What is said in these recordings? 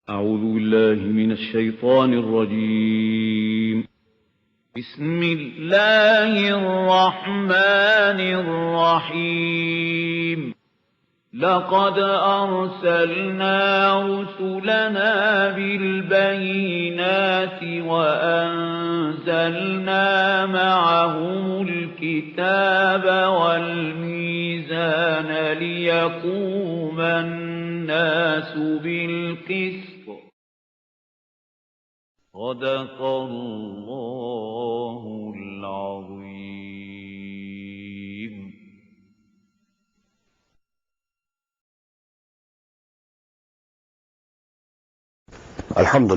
أعوذ بالله من الشيطان الرجيم. بسم الله الرحمن الرحيم. لقد أرسلنا رسلنا بالبينات وأنزلنا معهم الكتاب والميزان ليقوم الناس بالقسط. صدق الله العظيم. الحمد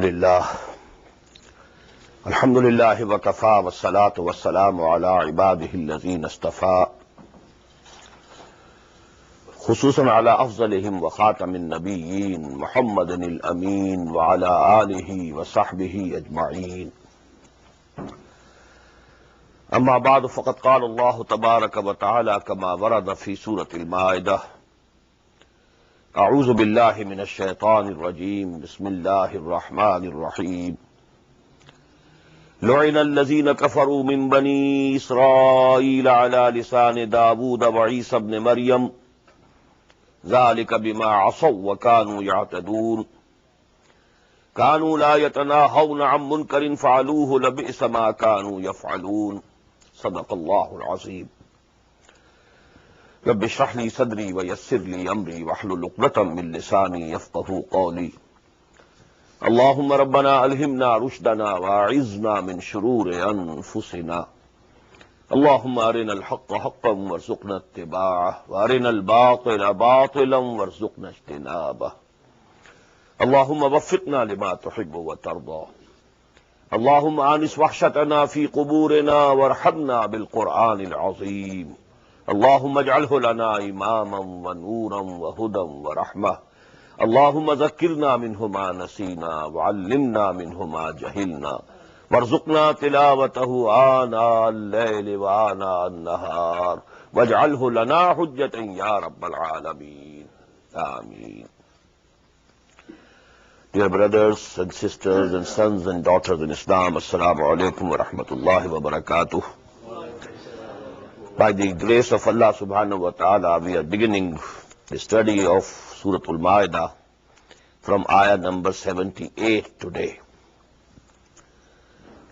لله وكفى والصلاة والسلام على عباده الذين اصطفى خصوصا على أفضلهم وخاتم النبيين محمد الأمين وعلى آله وصحبه أجمعين. أما بعد فقد قال الله تبارك وتعالى كما ورد في سورة المائدة: أعوذ بالله من الشيطان الرجيم بسم الله الرحمن الرحيم. لعن الذين كفروا من بني إسرائيل على لسان داود وعيسى ابن مريم ذلك بما عصوا وكانوا يعتدون كانوا لا يتناهون عن منكر فعلوه لبئس ما كانوا يفعلون. صدق الله العظيم. رب اشرح لي صدري ويسر لي أمري واحلل عقدة من لساني يفقهوا قولي. اللهم ربنا ألهمنا رشدنا وأعذنا من شرور أنفسنا. اللهم أرنا الحق حقا وارزقنا اتباعه وأرنا الباطل باطلا وارزقنا اجتنابه. اللهم وفقنا لما تحب وترضى. اللهم آنس وحشتنا في قبورنا وارحمنا بالقرآن العظيم. اللهم اجعله لنا إماما ونورا وهدى ورحمة. اللهم ذكرنا منه ما نسينا وعلمنا منه ما جهلنا وارزقنا تلاوته آناء الليل وآناء النهار واجعله لنا حجة يا رب العالمين. آمين. Dear brothers and sisters and sons and daughters in Islam, Assalamu alaikum wa rahmatullahi wa barakatuh. By the grace of Allah subhanahu wa ta'ala, we are beginning the study of Surah Al-Ma'idah from ayah number 78 today.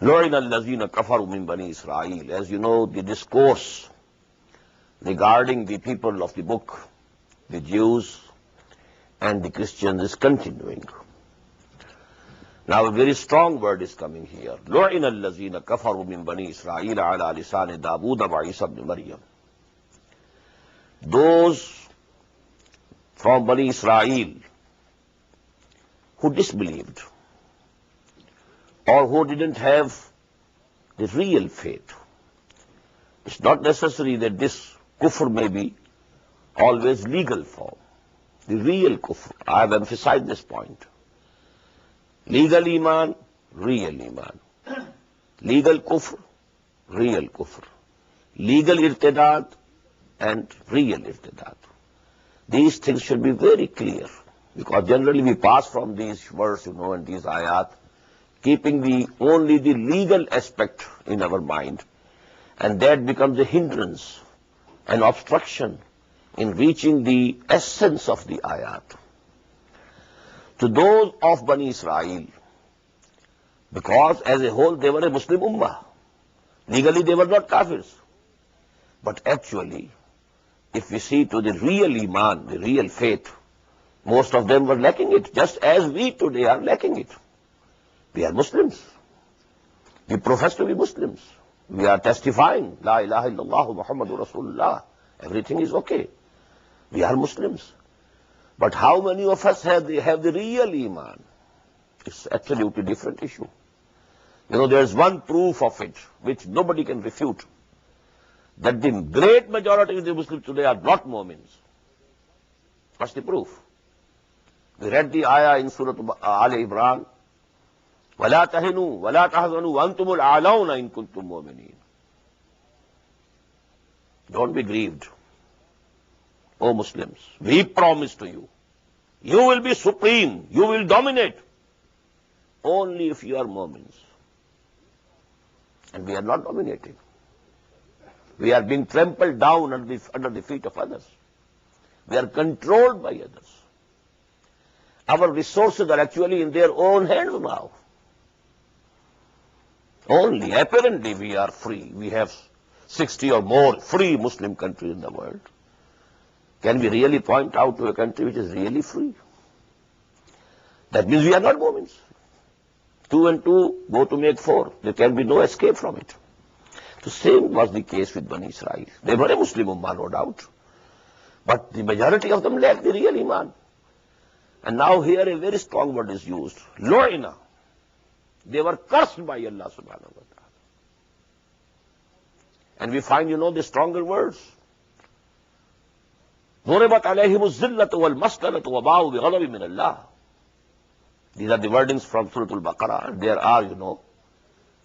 لُعِنَ الَّذِينَ كَفَرُوا مِن بَنِي إِسْرَائِيلَ. As you know, the discourse regarding the people of the book, the Jews and the Christians, is continuing. Now a very strong word is coming here. لُعِنَ الَّذِينَ كَفَرُوا مِن بَنِي إِسْرَائِيلَ عَلَى لِسَانِ دَاوُودَ وَعِيسَى ابْنِ مَرْيَمَ. Those from Bani Israel who disbelieved or who didn't have the real faith. It's not necessary that this kufr may be always legal form. The real kufr, I have emphasized this point. Legal iman, real iman. Legal kufr, real kufr. Legal irtidad and real irtidad. These things should be very clear, because generally we pass from these verses, and these ayat, keeping only the legal aspect in our mind, and that becomes a hindrance, an obstruction in reaching the essence of the ayat. To those of Bani Israel, because as a whole they were a Muslim ummah. Legally they were not kafirs. But actually, if we see to the real iman, the real faith, most of them were lacking it, just as we today are lacking it. We are Muslims. We profess to be Muslims. We are testifying, La ilaha illallah Muhammadur Rasulullah. Everything is okay. We are Muslims. But how many of us have the real iman? It's absolutely different issue. There's one proof of it, which nobody can refute, that the great majority of the Muslims today are not Mu'mins. What's the proof? We read the ayah in Surah Ali Imran, وَلَا تَهِنُوا وَلَا تَحْزَنُوا وَأَنْتُمُ الْأَعْلَوْنَ إِن كُنتُم مُؤْمِنِينَ. Don't be grieved, O Muslims. We promise to you, you will be supreme, you will dominate only if you are Mu'mins. And we are not dominating. We are being trampled down under the feet of others. We are controlled by others. Our resources are actually in their own hands now. Only apparently we are free. We have 60 or more free Muslim countries in the world. Can we really point out to a country which is really free? That means we are not Mu'mins. 2 and 2 go to make 4. There can be no escape from it. The same was the case with Bani Israel. They were a Muslim Ummah, no doubt. But the majority of them lacked the real Iman. And now here a very strong word is used. Lu'ina. They were cursed by Allah subhanahu wa ta'ala. And we find, the stronger words. ضُرِبَتْ عَلَيْهِمُ الزِّلَّةُ وَالْمَسْكَنَةُ وَبَاءُوا بِغَضَبٍ مِّنَ اللَّهِ. These are the wordings from Surah Al-Baqarah. There are,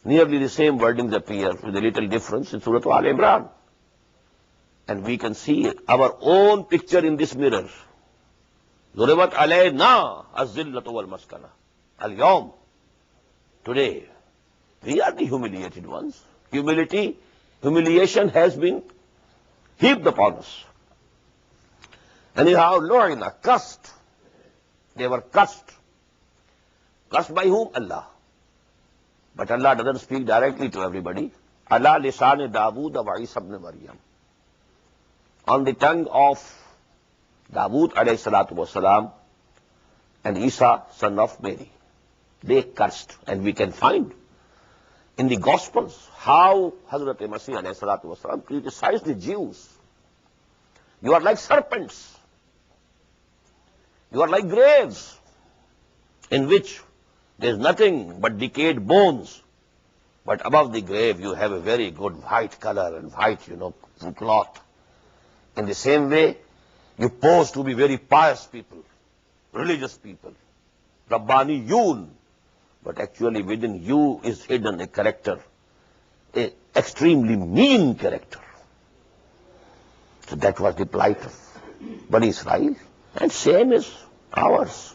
nearly the same wordings appear with a little difference in Surah Al-Imran. And we can see our own picture in this mirror. ضُرِبَتْ عَلَيْنَا الزِّلَّةُ وَالْمَسْكَنَةُ. Al-Yawm. Today, we are the humiliated ones. Humiliation has been heaped upon us. Anyhow, Lu'ina, cursed. They were cursed. Cursed by whom? Allah. But Allah doesn't speak directly to everybody. Allah lisan Dawood wa Isa ibn Maryam. On the tongue of Dawood alayhi salatu wasalam and Isa, son of Mary. They cursed. And we can find in the Gospels how Hazrat Masih alayhi salatu wasalam criticized the Jews. You are like serpents. You are like graves in which there is nothing but decayed bones. But above the grave you have a very good white color and white, cloth. In the same way, you pose to be very pious people, religious people, Rabbaniyun. But actually within you is hidden a character, an extremely mean character. So that was the plight of Bani Israel. And same is ours.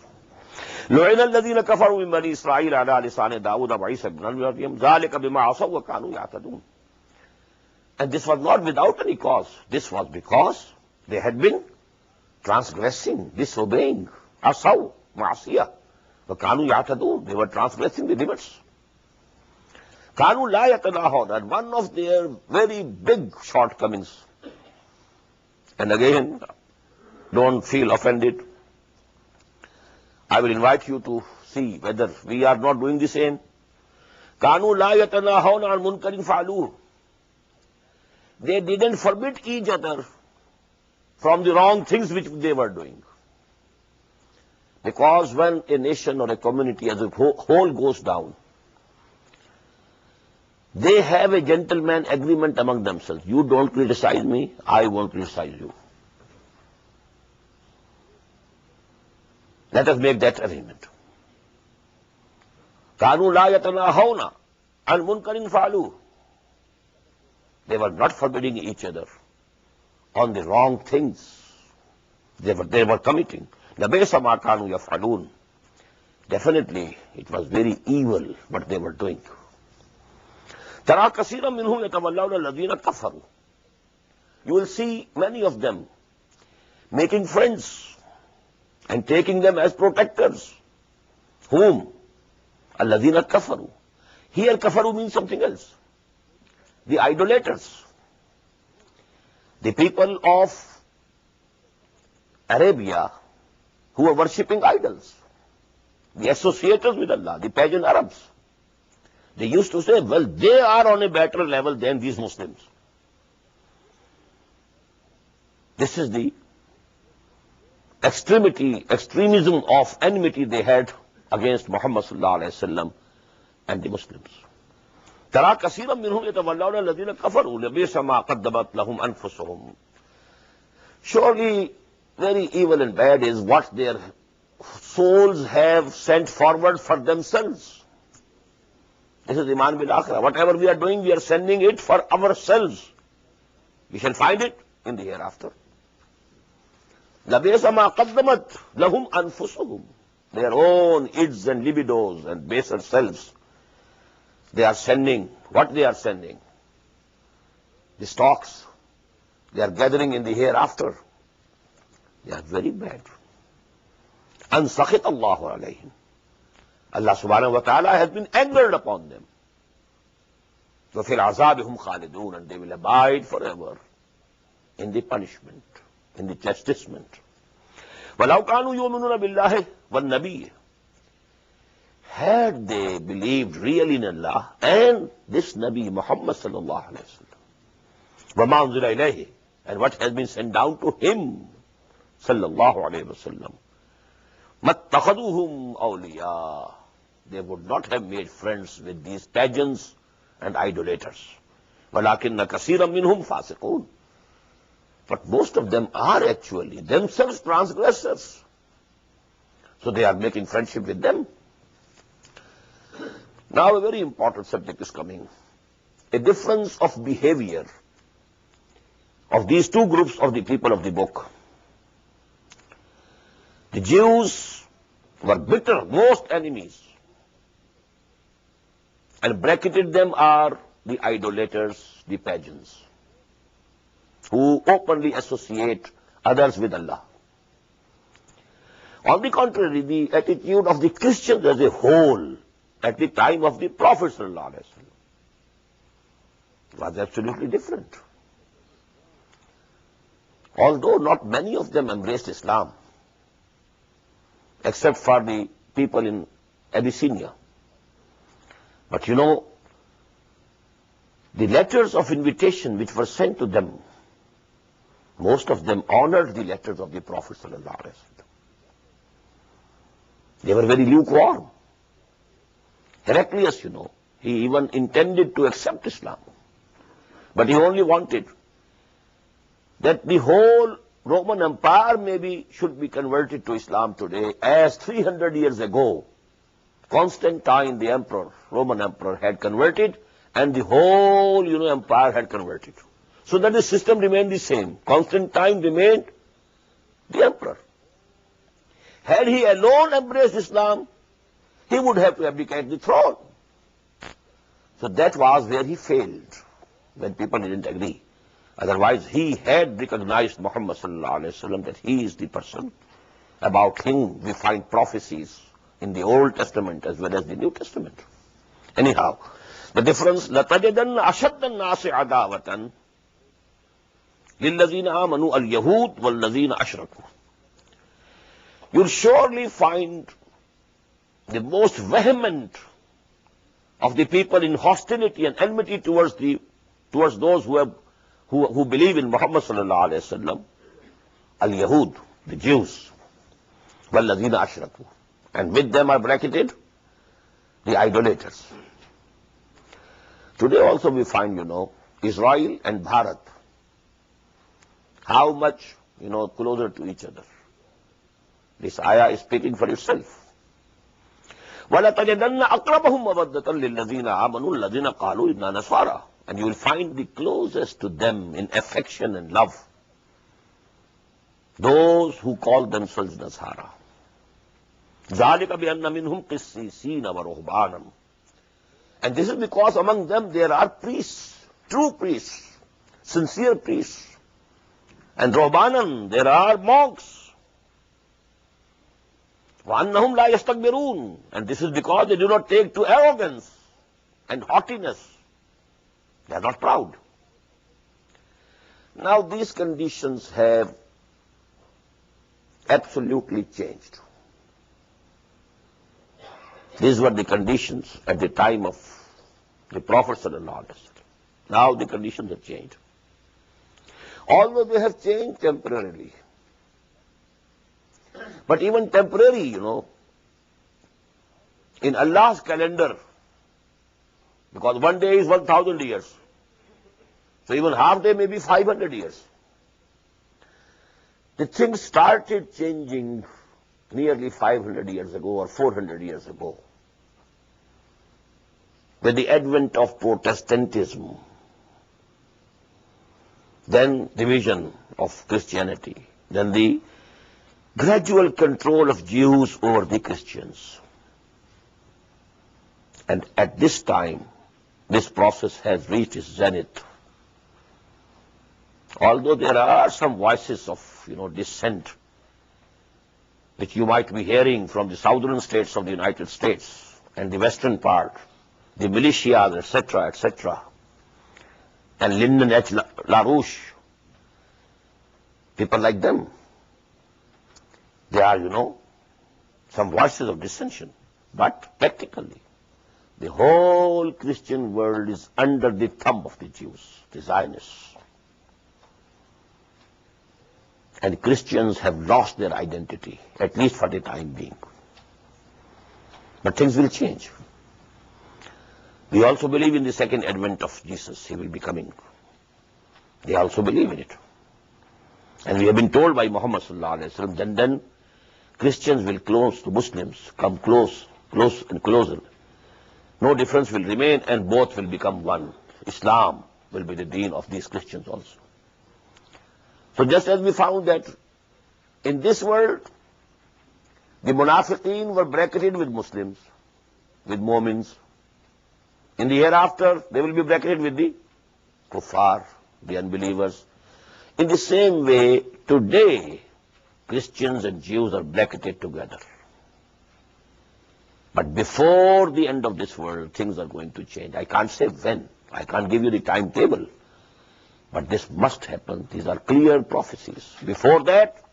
لُعِنَ الَّذِينَ كَفَرُوا مِن بَنِي إِسْرَائِيلَ عَلَىٰ لِسَانِ دَاوُودَ وَعِيسَى بْنِ مَرْيَمَ ذَٰلِكَ بِمَا عَصَوا وَّكَانُوا يَعْتَدُونَ. And this was not without any cause. This was because they had been transgressing, disobeying. عَصَوا مَعْصِيَةً وَكَانُوا يَعْتَدُونَ. They were transgressing the limits. كَانُوا لَا يَتَنَاهَوْنَ. And one of their very big shortcomings. And again, don't feel offended. I will invite you to see whether we are not doing the same. كَانُوا لَا يَتَنَاهَوْنَ عَنْ مُنْكَرٍ فَعَلُوهُ. They didn't forbid each other from the wrong things which they were doing. Because when a nation or a community as a whole goes down, they have a gentleman agreement among themselves. You don't criticize me, I won't criticize you. Let us make that arrangement. كَانُوا لَا يَتَنَاهَوْنَ عَنْ مُنْكَرٍ فَعَلُوهُ. They were not forbidding each other on the wrong things they were committing. لَبِئْسَ مَا كَانُوا يَفْعَلُونَ. Definitely, it was very evil what they were doing. تَرَى كَثِيرًا مِنْهُمْ يَتَوَلَّوْنَ الَّذِينَ كَفَرُوا. You will see many of them making friends and taking them as protectors. Whom? الَّذِينَ كَفَرُوا. Here kafaru means something else. The idolaters. The people of Arabia who were worshipping idols. The associators with Allah, the pagan Arabs. They used to say, well, they are on a better level than these Muslims. This is the extremism of enmity they had against Muhammad sallallahu alaihi wasallam and the Muslims. تَرَى كَثِيرًا مِّنْهُمْ يَتَوَلَّوْنَ الَّذِينَ كَفَرُوا لَبِئْسَ مَا قَدَّمَتْ لَهُمْ أَنفُسُهُمْ. Surely, very evil and bad is what their souls have sent forward for themselves. This is Iman bil Akhirah. Whatever we are doing, we are sending it for ourselves. We shall find it in the hereafter. لَبِئْسَ مَا قَدَّمَتْ لَهُمْ أَنفُسُهُمْ. their own ids and libidos and baser selves, they are sending what they are sending. The stocks they are gathering in the hereafter. They are very bad. And sakhit Allahu alayhim. Allah subhanahu wa ta'ala has been angered upon them. So fil azabihum khalidun, and they will abide forever in the punishment, in the chastisement. وَلَوْ كَانُوا يُؤْمِنُونَ بِاللَّهِ وَالنَّبِيِّ. Had they believed really in Allah and this Nabi Muhammad sallallahu alayhi wa sallam, وَمَا أُنزِلَ إِلَيْهِ, and what has been sent down to him sallallahu alayhi wa sallam, مَتَّخَذُوهُمْ أَوْلِيَاءَ, they would not have made friends with these pageants and idolaters. وَلَكِنَّ كَثِيرًا مِّنْهُمْ فَاسِقُونَ. But most of them are actually themselves transgressors. So they are making friendship with them. Now a very important subject is coming. A difference of behavior of these two groups of the people of the book. The Jews were bitter, most enemies. And bracketed them are the idolaters, the pagans, who openly associate others with Allah. On the contrary, the attitude of the Christians as a whole at the time of the Prophet ﷺ was absolutely different. Although not many of them embraced Islam, except for the people in Abyssinia. But you know, the letters of invitation which were sent to them, most of them honored the letters of the Prophet ﷺ. They were very lukewarm. Heraclius, you know, he even intended to accept Islam. But he only wanted that the whole Roman Empire maybe should be converted to Islam today, as 300 years ago Constantine, the emperor, Roman emperor, had converted, and the whole, empire had converted. So that the system remained the same. Constantine remained the emperor. Had he alone embraced Islam, he would have to abdicate the throne. So that was where he failed, when people didn't agree. Otherwise, he had recognized Muhammad sallallahu alaihi wasallam, that he is the person. About him we find prophecies in the Old Testament as well as the New Testament. Anyhow, the difference, لَتَجِدَنَّ أَشَدَّ النَّاسِ عَدَاوَةً لِلَّذِينَ آمَنُوا الْيَهُودُ وَالَّذِينَ أَشْرَكُوا. You'll surely find the most vehement of the people in hostility and enmity towards those who believe in Muhammad sallallahu alaihi wasallam, al-Yahud, the Jews, وَالَّذِينَ أَشْرَكُوا. And with them are bracketed the idolaters. Today also we find, Israel and Bharat, how much, closer to each other. This ayah is speaking for itself. وَلَتَجِدَنَّ أَقْرَبَهُمْ مَوَدَّةً لِلَّذِينَ آمَنُوا الَّذِينَ قَالُوا إِنَّا نَصَارَى. And you will find the closest to them in affection and love those who call themselves Nasara. ذَلِكَ بِأَنَّ مِنْهُمْ قِسِّيسِينَ وَرُهْبَانًا. And this is because among them there are priests, true priests, sincere priests. And ruhbanan, there are monks. وَأَنَّهُمْ لَا يَسْتَكْبِرُونَ. And this is because they do not take to arrogance and haughtiness. They are not proud. Now these conditions have absolutely changed. These were the conditions at the time of the Prophet sallallahu alaihi wasallam. Now the conditions have changed. Although they have changed temporarily. But even temporary, in Allah's calendar, because one day is 1,000 years. So even half day may be 500 years. The things started changing nearly 500 years ago or 400 years ago, with the advent of Protestantism, then division of Christianity, then the gradual control of Jews over the Christians. And at this time, this process has reached its zenith. Although there are some voices of, dissent, which you might be hearing from the southern states of the United States and the western part, the militias, etc., and Lyndon H. LaRouche, people like them, they are, some voices of dissension. But practically, the whole Christian world is under the thumb of the Jews, the Zionists. And Christians have lost their identity, at least for the time being. But things will change. We also believe in the second advent of Jesus. He will be coming. They also believe in it. And we have been told by Muhammad sallallahu alaihi wasallam that then Christians will close to Muslims, come close and closer. No difference will remain and both will become one. Islam will be the deen of these Christians also. So just as we found that in this world, the munafiqeen were bracketed with Muslims, with Mu'mins. In the hereafter, they will be bracketed with the kuffar, the unbelievers. In the same way, today, Christians and Jews are bracketed together. But before the end of this world, things are going to change. I can't say when. I can't give you the timetable. But this must happen. These are clear prophecies. Before that,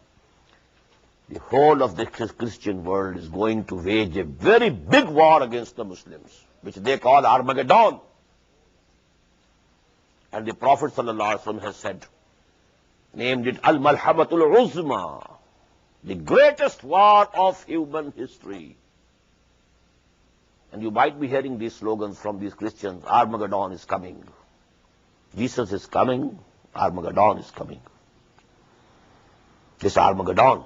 the whole of the Christian world is going to wage a very big war against the Muslims, which they call Armageddon. And the Prophet ﷺ has said, named it Al-Malhamatul Uzma, the greatest war of human history. And you might be hearing these slogans from these Christians, Armageddon is coming. Jesus is coming, Armageddon is coming. This Armageddon,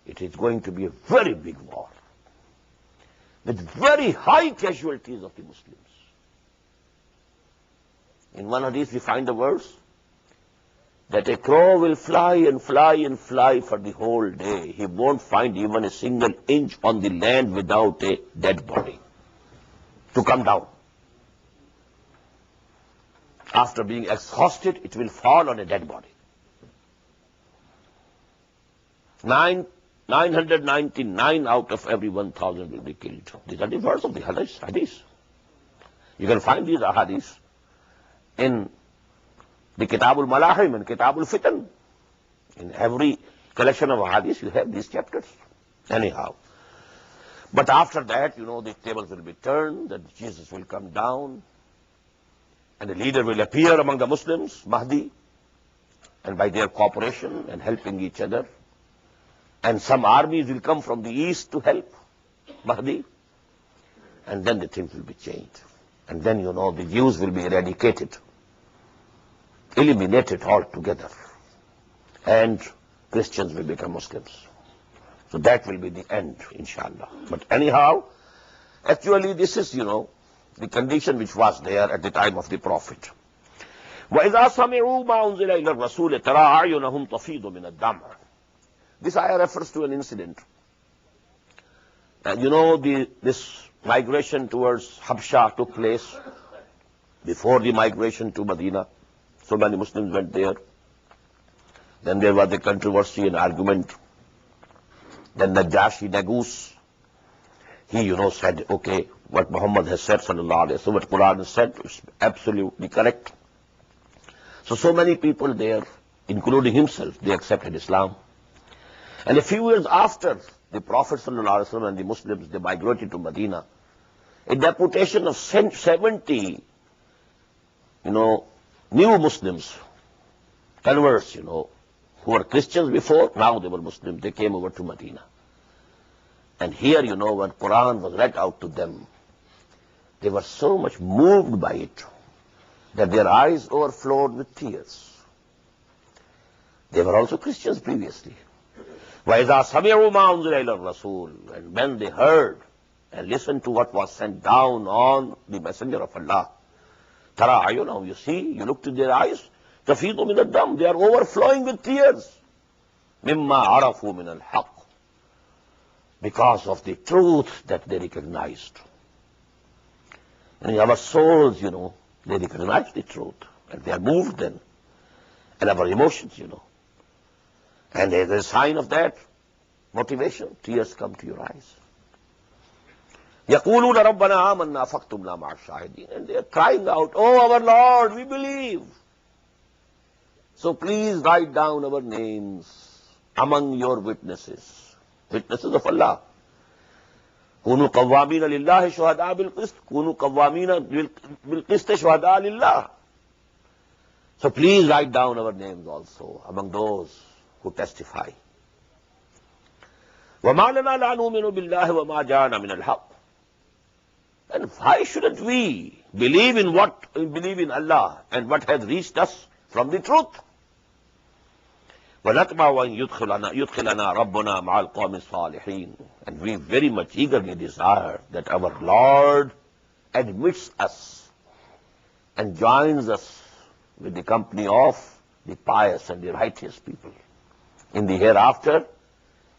it is going to be a very big war with very high casualties of the Muslims. In one hadith we find the verse that a crow will fly and fly and fly for the whole day. He won't find even a single inch on the land without a dead body to come down. After being exhausted, it will fall on a dead body. 999 out of every 1,000 will be killed. These are the words of the hadith. You can find these hadiths in the Kitabul Malahim and Kitabul Fitan. In every collection of hadiths, you have these chapters. Anyhow. But after that, the tables will be turned, that Jesus will come down, and a leader will appear among the Muslims, Mahdi, and by their cooperation and helping each other. And some armies will come from the east to help Mahdi. And then the things will be changed. And then, the Jews will be eradicated, eliminated altogether. And Christians will become Muslims. So that will be the end, inshallah. But anyhow, actually this is, the condition which was there at the time of the Prophet. وَإِذَا سَمِعُوا مَا أُنزِلَ إِلَى الرَّسُولِ تَرَى أَعْيُنَهُمْ تَفِيضُ مِنَ الدَّمْعِ. This ayah refers to an incident. And this migration towards Habsha took place before the migration to Medina. So many Muslims went there. Then there was a controversy and argument. Then Najashi Nagus, he, said, okay, what Muhammad has said, sallallahu alayhi wa sallam, what Quran has said is absolutely correct. So many people there, including himself, they accepted Islam. And a few years after the Prophet sallallahu alayhi wa sallam and the Muslims, they migrated to Medina, a deputation of 70, new Muslims, converts, who were Christians before, now they were Muslims, they came over to Medina. And here, when Quran was read out to them, they were so much moved by it that their eyes overflowed with tears. They were also Christians previously. وَإِذَا سَمِعُوا مَا أُنزِلَ إِلَى الرَّسُولِ. And when they heard and listened to what was sent down on the Messenger of Allah, تَرَى أَعْيُنَهُمْ, you see, you look to their eyes, تَفِيضُ مِنَ الدَّمْ, they are overflowing with tears. مِمَّا عَرَفُوا مِنَ الْحَقِّ, because of the truth that they recognized. And our souls, they recognize the truth, and they are moved then, and our emotions, And as a sign of that motivation, tears come to your eyes. يَقُولُونَ رَبَّنَا آمَنَّا فَاكْتُبْنَا مَعَ الشَّاهِدِينَ. And they are crying out, "Oh, our Lord, we believe. So please write down our names among your witnesses." Witnesses of Allah. كُونُوا قَوَّامِينَ لِلَّهِ شُهَدَاءَ بِالْقِسْطِ. كُونُوا قَوَّامِينَ بِالْقِسْطِ شُهَدَاءَ لِلَّهِ. So please write down our names also among those who testify. وَمَا لَنَا لَا نُؤْمِنُ بِاللَّهِ وَمَا جَاءَنَا مِنَ الْحَقِّ. And why shouldn't we believe in Allah and what has reached us from the truth? وَنَطْمَعُ أَن يُدْخِلَنَا رَبُّنَا مَعَ الْقَوْمِ الصَّالِحِينَ. And we very much eagerly desire that our Lord admits us and joins us with the company of the pious and the righteous people. In the hereafter,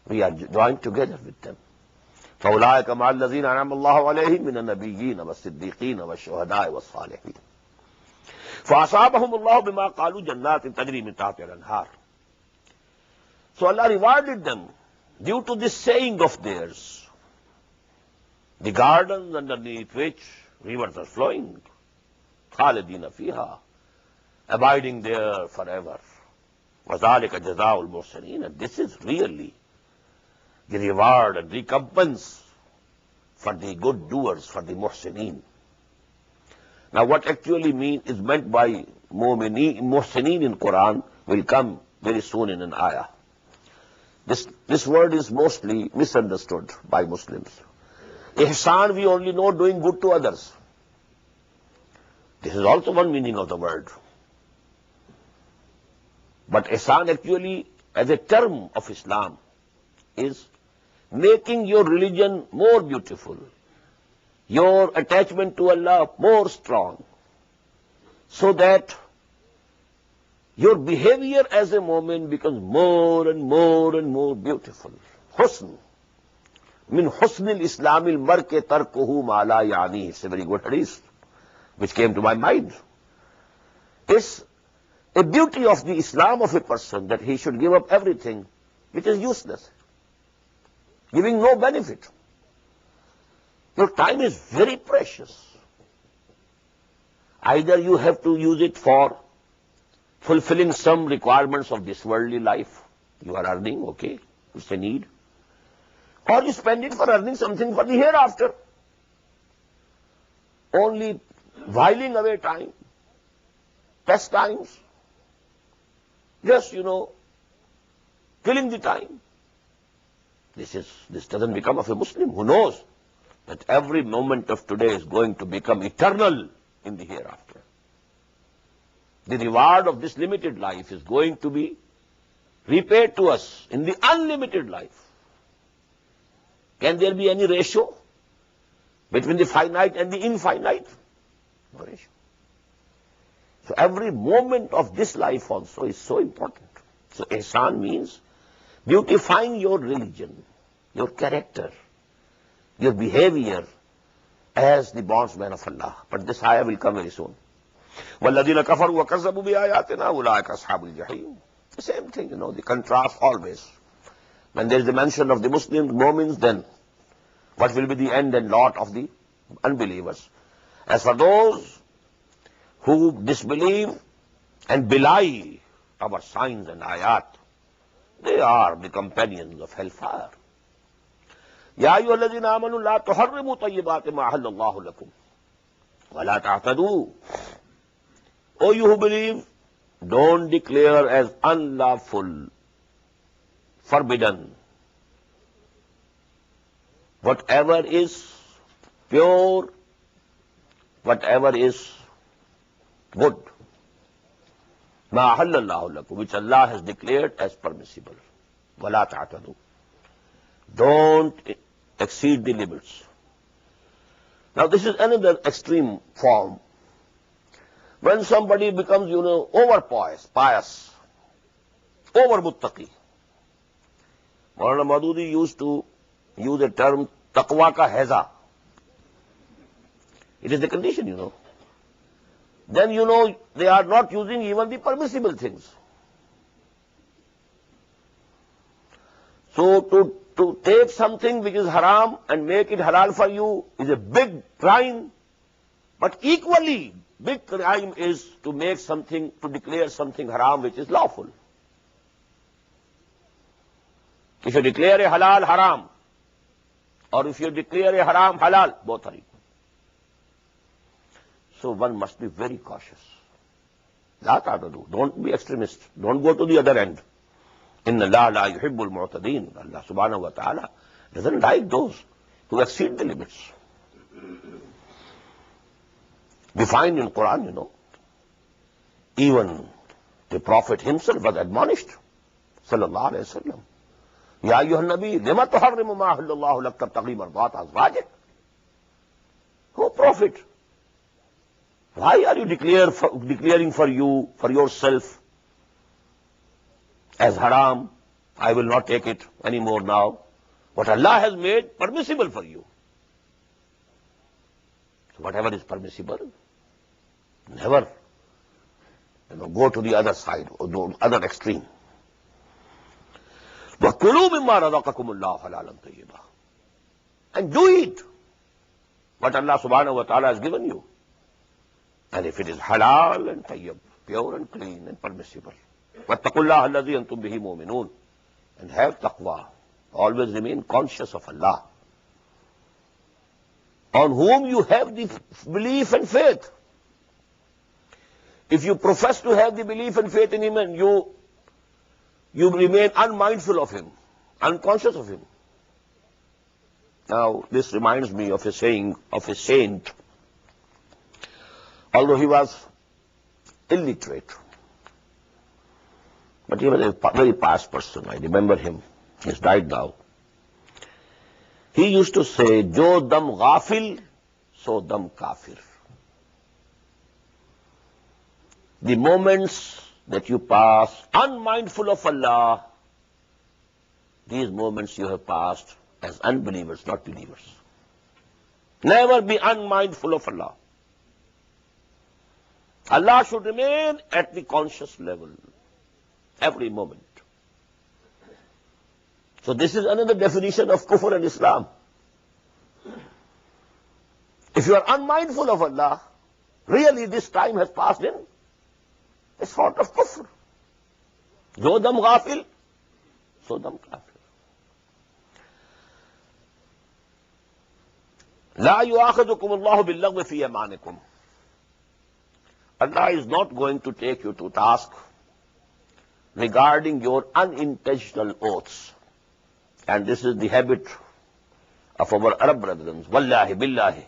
we are joined together with them. فَأُولَٰئِكَ مَعَ الَّذِينَ أَنْعَمَ اللَّهُ عَلَيْهِم مِّنَ النَّبِيِّينَ وَالصِّدِّيقِينَ وَالشُّهَدَاءِ وَالصَّالِحِينَ. فَأَصَابَهُمُ اللَّهُ بِمَا قَالُوا جَنَّاتٍ تَجْرِي مِن تَحْتِهَا الْأَنْهَارُ. So Allah rewarded them due to this saying of theirs. The gardens underneath which rivers are flowing, خَالِدِينَ فِيهَا, abiding there forever. وَذَلِكَ جَزَاءُ الْمُحْسِنِينَ. And this is really the reward and recompense for the good doers, for the muhsineen. Now what actually is meant by muhsineen in Quran will come very soon in an ayah. This word is mostly misunderstood by Muslims. Ihsan, we only know doing good to others. This is also one meaning of the word. But ihsan actually, as a term of Islam, is making your religion more beautiful, your attachment to Allah more strong, so that your behavior as a moment becomes more and more and more beautiful. Husn. Min husn al-Islam al-mar ke tarkuhu ma la yani. It's a very good hadith which came to my mind. It's a beauty of the Islam of a person that he should give up everything which is useless, giving no benefit. Your time is very precious. Either you have to use it for fulfilling some requirements of this worldly life. You are earning, okay, it's a need. Or you spend it for earning something for the hereafter. Only whiling away time, pastimes, just, killing the time. This doesn't become of a Muslim who knows that every moment of today is going to become eternal in the hereafter. The reward of this limited life is going to be repaid to us in the unlimited life. Can there be any ratio between the finite and the infinite? No ratio. So every moment of this life also is so important. So ihsan means beautifying your religion, your character, your behavior as the bondsman of Allah. But this ayah will come very soon. وَالَّذِينَ كَفَرُوا وَكَذَّبُوا بِآيَاتِنَا أُولَٰئِكَ أَصْحَابُ الْجَحِيمِ. The same thing, the contrast always. When there is the mention of the Muslims, Mu'mins, then what will be the end and lot of the unbelievers? As for those who disbelieve and belie our signs and ayat, they are the companions of hellfire. يَا أَيُّهَا الَّذِينَ آمَنُوا لَا تُحَرِّمُوا طَيِّبَاتِ مَا أَحَلَّ اللَّهُ لَكُمْ وَلَا تَعْتَدُوا. O you who believe, don't declare as unlawful, forbidden, whatever is pure, whatever is good. مَا أَحَلَّ اللَّهُ لَكُمْ, which Allah has declared as permissible. وَلَا تَعْتَدُوا. Don't exceed the limits. Now this is another extreme form. When somebody becomes, over pious, over muttaqi, Maulana Maududi used to use a term, taqwa ka haiza. It is the condition, you know. Then, you know, they are not using even the permissible things. So, to take something which is haram and make it halal for you is a big crime. But equally, big crime is to make something, to declare something haram which is lawful. If you declare a halal haram, or if you declare a haram halal, both are equal. So one must be very cautious. That ought to do. Don't be extremist. Don't go to the other end. Inna Allah la yuhibbul mu'tadeen. Allah subhanahu wa ta'ala doesn't like those who exceed the limits. We find in Quran, you know, even the Prophet himself was admonished, sallallahu alayhi wa sallam. Ya ayyuhan nabi, lima tuharrimu ma ahallallahu lak tabtaghi mardat azwajik. Oh Prophet, why are you declaring for yourself as haram? I will not take it anymore now. What Allah has made permissible for you. So whatever is permissible, never go to the other side or the other extreme. وَكُلُوا مِمَّا رَزَقَكُمُ اللَّهُ حَلَالًا طَيِّبًا. And do it what Allah subhanahu wa ta'ala has given you. And if it is halal and tayyib, pure and clean and permissible. وَاتَّقُوا اللَّهَ الَّذِي أَنْتُمْ بِهِ مُؤْمِنُونَ. And have taqwa. Always remain conscious of Allah, on whom you have the belief and faith. If you profess to have the belief and faith in Him and you remain unmindful of Him, unconscious of Him. Now, this reminds me of a saying of a saint. Although he was illiterate, but he was a very pious person. I remember him. He's died now. He used to say, Jo dam ghafil, so dam kafir. The moments that you pass unmindful of Allah, these moments you have passed as unbelievers, not believers. Never be unmindful of Allah. Allah should remain at the conscious level every moment. So this is another definition of kufr and Islam. If you are unmindful of Allah, really this time has passed in a sort of kufr. Jo dam ghafil, so dam kafir. La yu'akhidukum Allahu bil-laghwi fi yamanikum. Allah is not going to take you to task regarding your unintentional oaths. And this is the habit of our Arab brethren. Wallahi, billahi.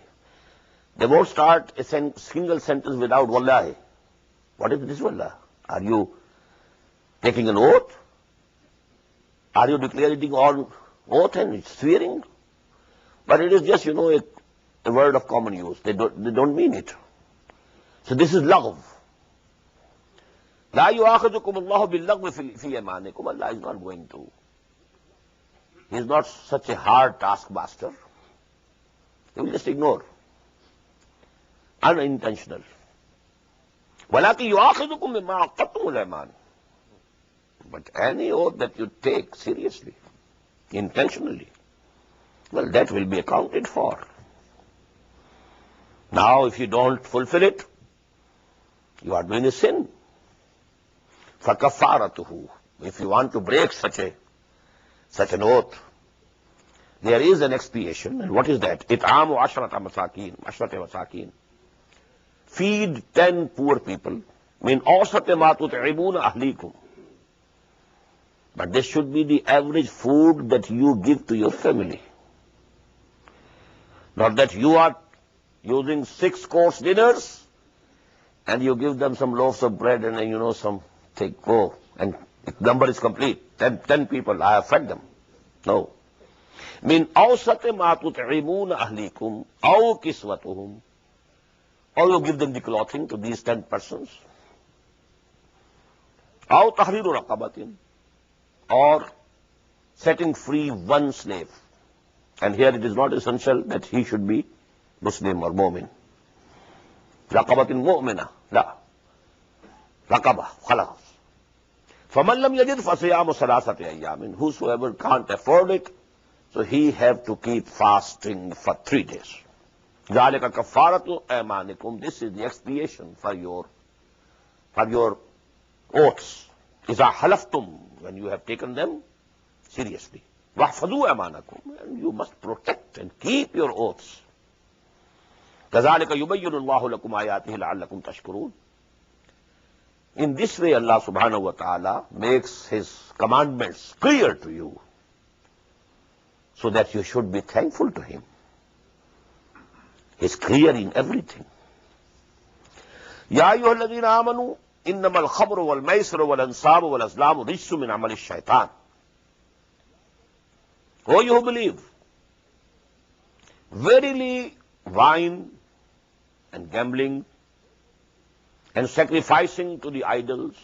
They won't start a single sentence without wallahi. What is this wallah? Are you taking an oath? Are you declaring on oath and swearing? But it is just, a word of common use. They don't mean it. So this is lagh. La yu'akhidukum Allahu bil-laghwi fi yamanikum. Allah is not going to. He is not such a hard taskmaster. He will just ignore. Unintentional. وَلَكِنْ يُؤَاخِذُكُمْ بِمَا عَقَّدتُمُ الْأَيْمَانَ. But any oath that you take seriously, intentionally, well, that will be accounted for. Now, if you don't fulfill it, you are doing a sin. فَكَفَّارَتُهُ. If you want to break such an oath, there is an expiation. And what is that? إِطْعَامُ عَشْرَةَ مَسَاكِينَ. Feed 10 poor people. مِنْ أَوْسَطِ مَا تُطْعِمُونَ أَهْلِيكُمْ. But this should be the average food that you give to your family. Not that you are using 6-course dinners and you give them some loaves of bread and some take go and the number is complete. 10 people, I have fed them. No. Min awsat ma tut'imuna ahlikum aw kiswatuhum. Or you give them the clothing to these 10 persons. Aw tahriru raqabatin. Or setting free one slave. And here it is not essential that he should be Muslim or Mu'min. Raqabatin mu'mina. La. Raqaba. Khalas. فَمَنْ لَمْ يَجِدْ فَصِيَامُ ثَلَاثَةِ أَيَّامٍ. Whosoever can't afford it, so he have to keep fasting for 3 days. ذَلِكَ كَفَّارَةُ أَيْمَانِكُمْ. This is the expiation for your oaths. إِذَا حَلَفْتُمْ. When you have taken them seriously. وَاحْفَظُوا أَيْمَانَكُمْ. And you must protect and keep your oaths. كَذَلِكَ يُبَيِّنُ اللَّهُ لَكُمْ آيَاتِهِ لَعَلَّكُمْ تَشْكُرُونَ. In this way, Allah subhanahu wa ta'ala makes His commandments clear to you, so that you should be thankful to Him. He's clear in everything. يَا أَيُّهَا الَّذِينَ آمَنُوا إِنَّمَا الْخَمْرُ وَالْمَيْسِرُ وَالْأَنْصَابُ وَالْأَزْلَامُ رِجْسٌ مِّنْ عَمَلِ الشَّيْطَانِ. O you who believe, verily wine and gambling and sacrificing to the idols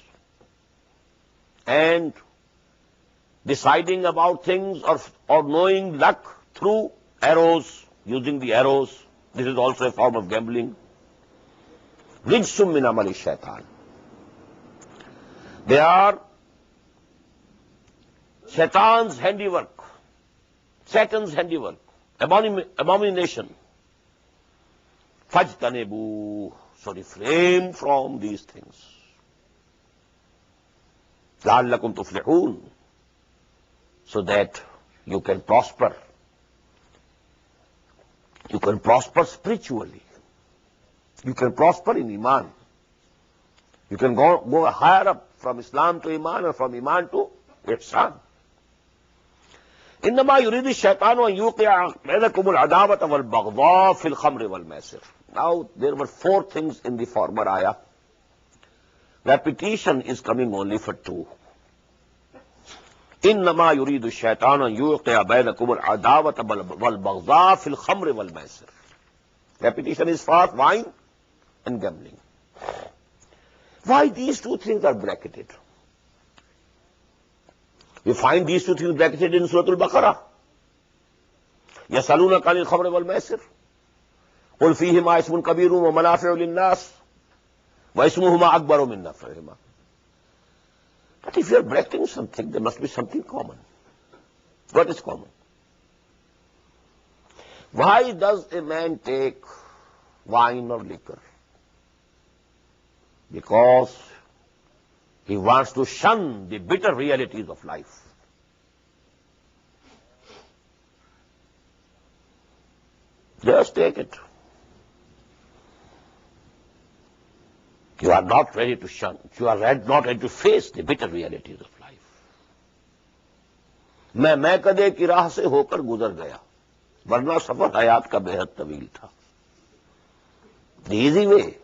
and deciding about things or knowing luck through arrows, using the arrows, this is also a form of gambling. Rijsum min amali shaitan. They are Shaitan's handiwork, Satan's handiwork, abomination. Fajtanebu. So refrain from these things. لَعَلَّكُمْ تُفْلِحُونَ. So that you can prosper. You can prosper spiritually. You can prosper in Iman. You can go higher up from Islam to Iman or from Iman to Ihsan. إِنَّمَا يُرِيدُ الشَّيْطَانُ أَنْ يُوقِعَ بَيْنَكُمُ الْعَدَاوَةَ وَالْبَغْضَاءَ فِي الْخَمْرِ وَالْمَيْسِرِ. Now, there were 4 things in the former ayah. Repetition is coming only for 2. إِنَّمَا يُرِيدُ الشَّيْطَانُ أَنْ يُوقِعَ بَيْنَكُمُ الْعَدَاوَةَ وَالْبَغْضَاءَ فِي الْخَمْرِ وَالْمَيْسِرِ. Repetition is for wine and gambling. Why these 2 things are bracketed? We find these 2 things bracketed in Surah Al-Baqarah. يَسْأَلُونَكَ عَنِ الْخَمْرِ وَالْمَيْسِرِ قُلْ فِيهِمَا اسْمٌ كَبِيرٌ وَمَنَافِعُ لِلنَّاسِ وَاسْمُهُمَا أَكْبَرُ مِنْ نَفْعِهِمَا. But if you are bracketing something, there must be something common. What is common? Why does a man take wine or liquor? Because he wants to shun the bitter realities of life. Just take it. You are not ready to shun. You are not ready to face the bitter realities of life. मैं कदे की राह से होकर गुजर गया, वरना सफर हयात का बेहद तवील था. The easy way.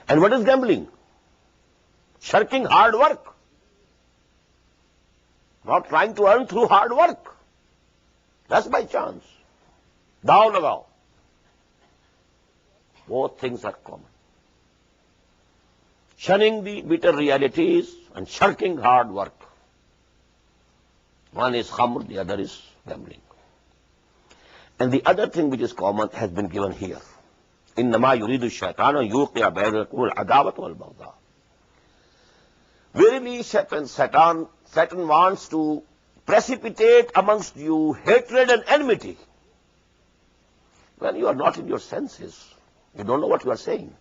And what is gambling? Shirking hard work. Not trying to earn through hard work. That's by chance. Dao lagao. Both things are common. Shunning the bitter realities and shirking hard work. One is khamr, the other is gambling. And the other thing which is common has been given here. إِنَّمَا يُرِيدُ الشَّيْطَانُ أَنْ يُوقِعَ بَيْنَكُمُ الْعَدَاوَةَ وَالْبَغْضَاءَ. Verily, Satan wants to precipitate amongst you hatred and enmity. When you are not in your senses, you don't know what you are saying.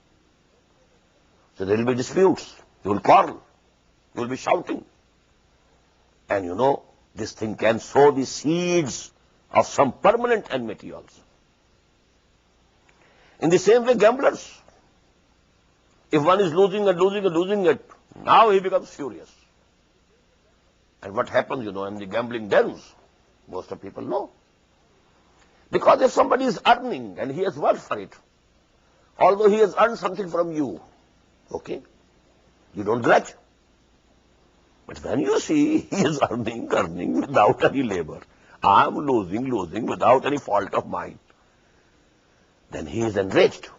So there will be disputes. You will quarrel. You will be shouting. And you know, this thing can sow the seeds of some permanent enmity also. In the same way, gamblers. If one is losing and losing and losing it, now he becomes furious. And what happens, you know, in the gambling dens? Most of people know. Because if somebody is earning and he has worked for it, although he has earned something from you, okay, you don't grudge. But when you see he is earning without any labor, I am losing without any fault of mine, then he is enraged.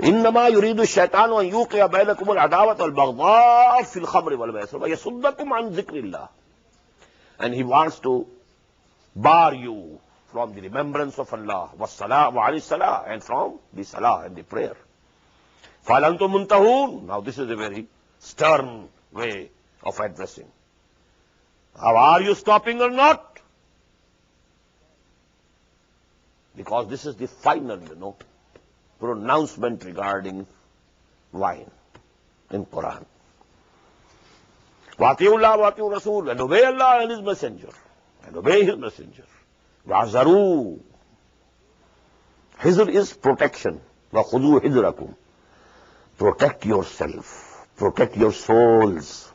إنما يريد الشيطان أن يوقع بينكم العداوة والبغضاء في الخمر والميسر ويصدكم عن ذكر الله. And he wants to bar you from the remembrance of Allah, وعن الصلاة, and from the salah and the prayer. فَهَلْ أَنْتُمْ مُنْتَهُونَ. Now this is a very stern way of addressing. How are you stopping or not? Because this is the final, pronouncement regarding wine in Quran. وَأَطِيعُوا اللَّهَ وَأَطِيعُوا الرَّسُولَ, and obey Allah and His Messenger, and obey His Messenger. وَعَزَرُوا. Hizr is protection. وَخُذُوا حِذْرَكُمْ. Protect yourself. Protect your souls.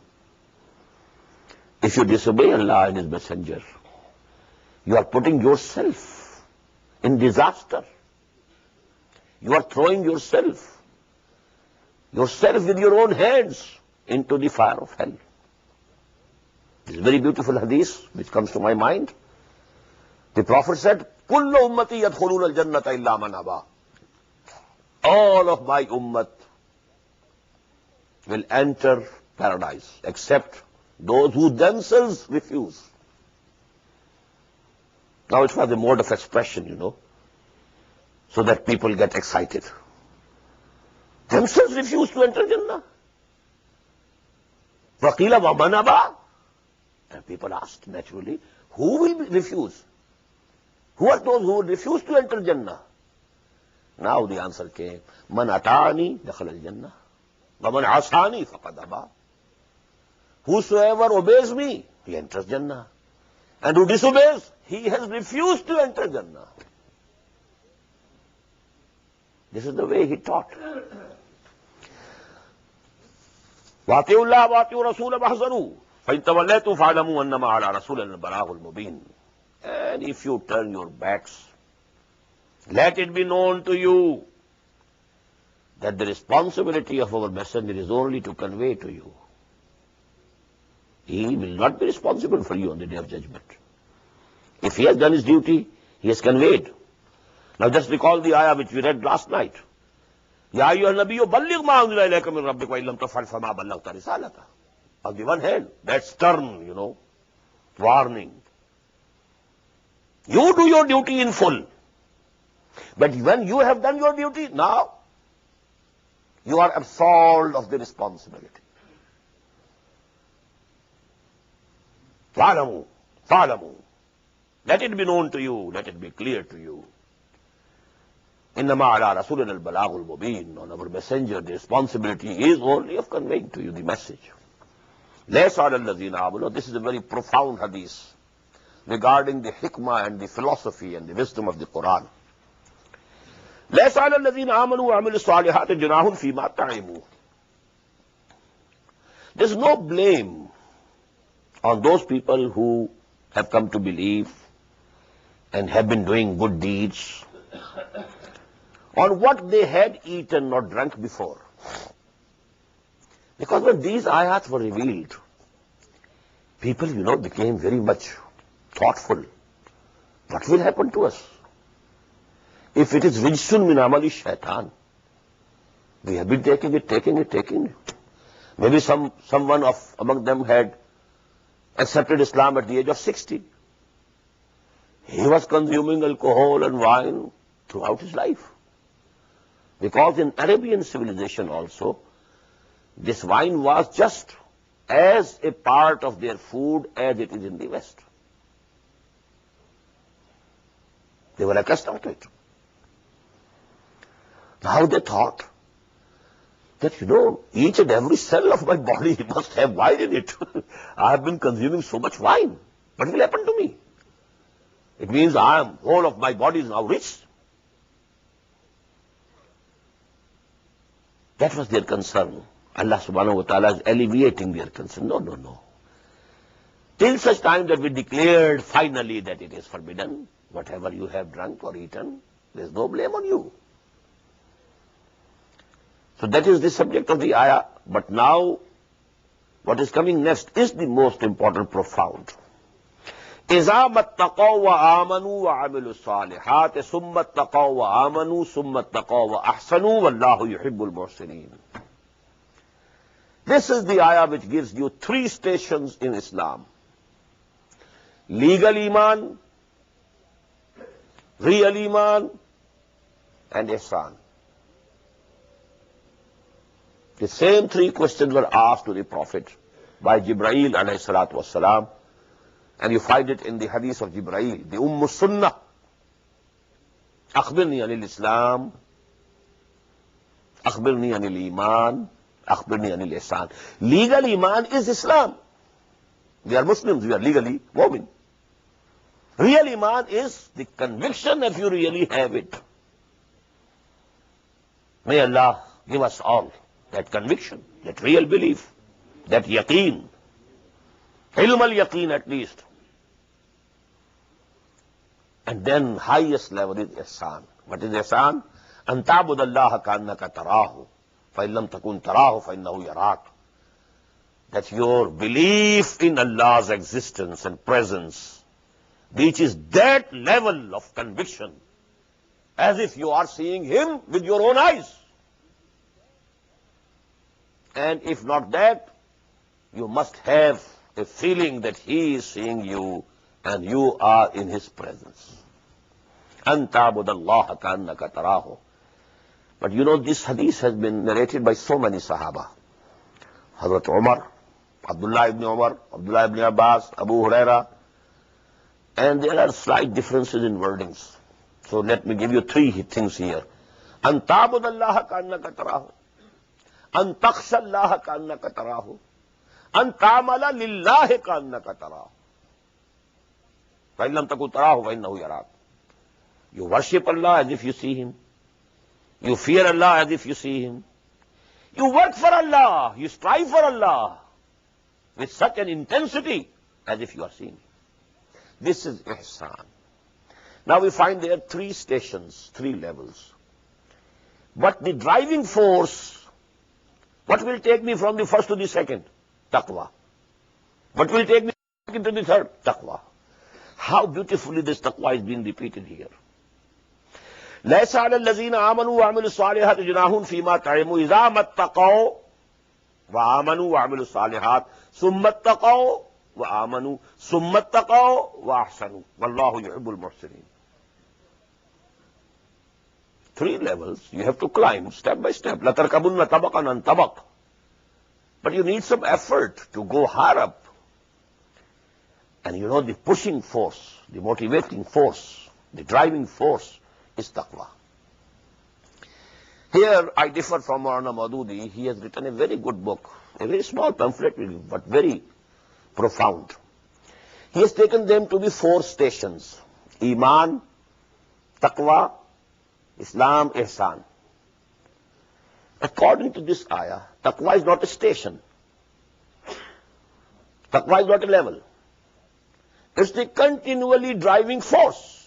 If you disobey Allah and His Messenger, you are putting yourself in disaster. You are throwing yourself with your own hands into the fire of hell. This is a very beautiful hadith which comes to my mind. The Prophet said, كُلُّ أُمَّتِي يَدْخُلُونَ الْجَنَّةَ إِلَّا مَنْ أَبَى. All of my ummah will enter paradise except those who themselves refuse. Now it was a mode of expression, so that people get excited. Themselves refuse to enter Jannah. وَقِيلَ وَمَنْ أَبَى. And people asked naturally, who will refuse? Who are those who will refuse to enter Jannah? Now the answer came, مَنْ أَطَاعَنِي دَخَلَ الْجَنَّةِ وَمَنْ عَصَانِي فَقَدْ أَبَى. Whosoever obeys me, he enters Jannah. And who disobeys, he has refused to enter Jannah. This is the way he taught. وَأَطِيعُوا اللَّهَ وَأَطِيعُوا الرَّسُولَ وَاحْذَرُوا فَإِن تَوَلَّيْتُمْ فَاعْلَمُوا أَنَّمَا عَلَى رَسُولِنَا الْبَلَاغُ الْمُبِينُ. And if you turn your backs, let it be known to you that the responsibility of our messenger is only to convey to you. He will not be responsible for you on the day of judgment. If he has done his duty, he has conveyed. Now just recall the ayah which we read last night. يَا أَيُّهَا النَّبِيُّ بَلِّغْ مَا أُنزِلَ إِلَيْكَ مِن رَّبِّكَ وَإِن لَّمْ تَفْعَلْ فَمَا بَلَّغْتَ رِسَالَتَهُ. On the one hand, that's stern, warning. You do your duty in full. But when you have done your duty, now you are absolved of the responsibility. فَاعْلَمُوا. Let it be known to you, let it be clear to you. إِنَّمَا عَلَى رَسُولِنَا الْبَلَاغُ الْمُبِينُ. On our messenger, the responsibility is only of conveying to you the message. لَيْسَ عَلَى الَّذِينَ آمَنُوا. This is a very profound hadith regarding the hikmah and the philosophy and the wisdom of the Quran. لَيْسَ عَلَى الَّذِينَ آمَنُوا وَعَمِلُوا الصَّالِحَاتِ جُنَاحٌ فِيمَا طَعِمُوا. There's no blame on those people who have come to believe and have been doing good deeds on what they had eaten or drunk before. Because when these ayats were revealed, people, became very much thoughtful. What will happen to us? If it is rijsun min amali shaitan, we have been taking it. Maybe someone among them had accepted Islam at the age of 60. He was consuming alcohol and wine throughout his life. Because in Arabian civilization also, this wine was just as a part of their food as it is in the West. They were accustomed to it. Now they thought that, each and every cell of my body must have wine in it. I have been consuming so much wine. What will happen to me? It means whole of my body is now rich. That was their concern. Allah subhanahu wa ta'ala is alleviating their concern. No. Till such time that we declared finally that it is forbidden, whatever you have drunk or eaten, there is no blame on you. So that is the subject of the ayah. But now, what is coming next is the most important, profound. إِذَا مَتَّقَوْا وَآمَنُوا وَعَمِلُوا الصَّالِحَاتِ ثُمَّ اتَّقَوْا وَآمَنُوا ثُمَّ اتَّقَوْا وَأَحْسَنُوا وَاللَّهُ يُحِبُّ الْمُحْسِنِينَ. This is the ayah which gives you three stations in Islam: legal iman, real iman, and ihsan. The same three questions were asked to the Prophet by Jibreel alayhi salatu wassalam, and you find it in the hadith of Jibreel, the Sunnah. Akhbirni anil Islam, akhbirni anil iman, akhbirni anil ihsan. Legal iman is Islam. We are Muslims, we are legally mu'min. Real iman is the conviction if you really have it. May Allah give us all that conviction, that real belief, that yaqeen, ilm al-yaqeen at least. And then highest level is ihsan. What is ihsan? An ta'bud Allah ka'annaka tarahu, fa in lam takun tarahu fa innahu yarak. That your belief in Allah's existence and presence reaches that level of conviction as if you are seeing Him with your own eyes. And if not that, you must have a feeling that He is seeing you and you are in His presence. An ta'bud Allah ka'annaka tarahu. But you know, this hadith has been narrated by so many Sahaba. Hazrat Umar, Abdullah ibn Umar, Abdullah ibn Abbas, Abu Huraira, and there are slight differences in wordings. So let me give you three things here. An ta'bud Allah ka'annaka tarahu. An takhsha Allah ka'annaka tarahu. An ta'amala lillahi ka'annaka tarahu. Fa in lam takun tarahu fa innahu yarak. You worship Allah as if you see Him. You fear Allah as if you see Him. You work for Allah. You strive for Allah with such an intensity as if you are seeing Him. This is ihsan. Now we find there three stations, three levels. But the driving force, what will take me from the first to the second? Taqwa. What will take me to the third? Taqwa. How beautifully this taqwa is being repeated here. لَيْسَ عَلَى الَّذِينَ آمَنُوا وَعَمِلُوا الصَّالِحَاتِ جُنَاحٌ فِي مَا طَعِمُوا إِذَا مَا اتَّقَوْا وَآمَنُوا وَعَمِلُوا الصَّالِحَاتِ ثُمَّ اتَّقَوْا وَآمَنُوا ثُمَّ اتَّقَوْا وَأَحْسَنُوا وَاللَّهُ يُحِبُّ الْمُحْسِنِينَ. Three levels you have to climb step by step. لَتَرْكَبُنَّ طَبَقًا عَنْ طَبَقٍ. But you need some effort to go higher up. And you know, the pushing force, the motivating force, the driving force is taqwa. Here I differ from Maulana Maududi. He has written a very good book, a very small pamphlet, but very profound. He has taken them to be four stations: Iman, Taqwa, Islam, Ihsan. According to this ayah, Taqwa is not a station. Taqwa is not a level. It's the continually driving force.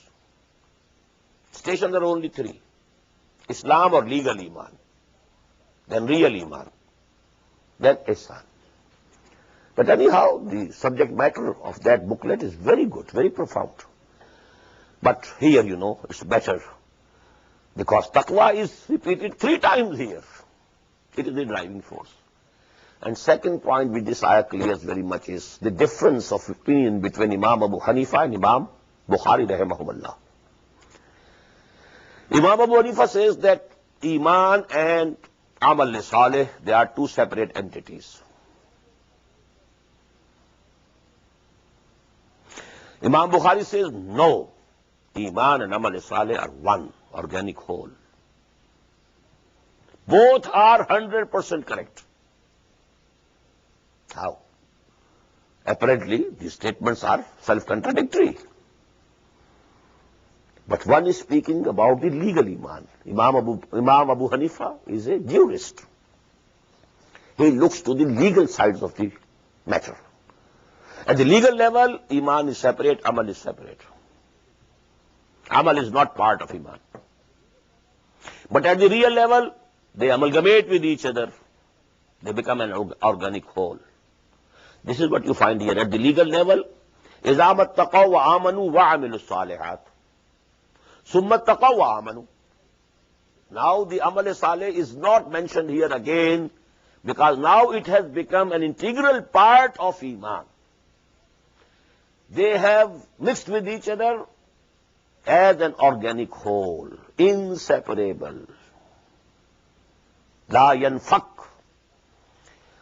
Stations are only three: Islam or legal Iman, then real Iman, then Ihsan. But anyhow, the subject matter of that booklet is very good, very profound. But here, you know, it's better because taqwa is repeated three times here. It is the driving force. And second point which this ayah clears very much is the difference of opinion between Imam Abu Hanifa and Imam Bukhari rahimahumullah. Imam Abu Hanifa says that Iman and Amal Saleh, they are two separate entities. Imam Bukhari says no, Iman and Amal Saleh are one organic whole. Both are 100% correct. How? Apparently, these statements are self-contradictory. But one is speaking about the legal Iman. Imam Abu Hanifa is a jurist. He looks to the legal sides of the matter. At the legal level, Iman is separate, Amal is separate. Amal is not part of Iman. But at the real level, they amalgamate with each other. They become an organic whole. This is what you find here. At the legal level, إِذَا مَتَّقَوْا وَآمَنُوا وَعَمِلُوا الصَّالِحَاتِ ثُمَّ اتَّقَوْا وَآمَنُوا. Now the Amal Saleh is not mentioned here again because now it has become an integral part of Iman. They have mixed with each other as an organic whole, inseparable. La yanfak.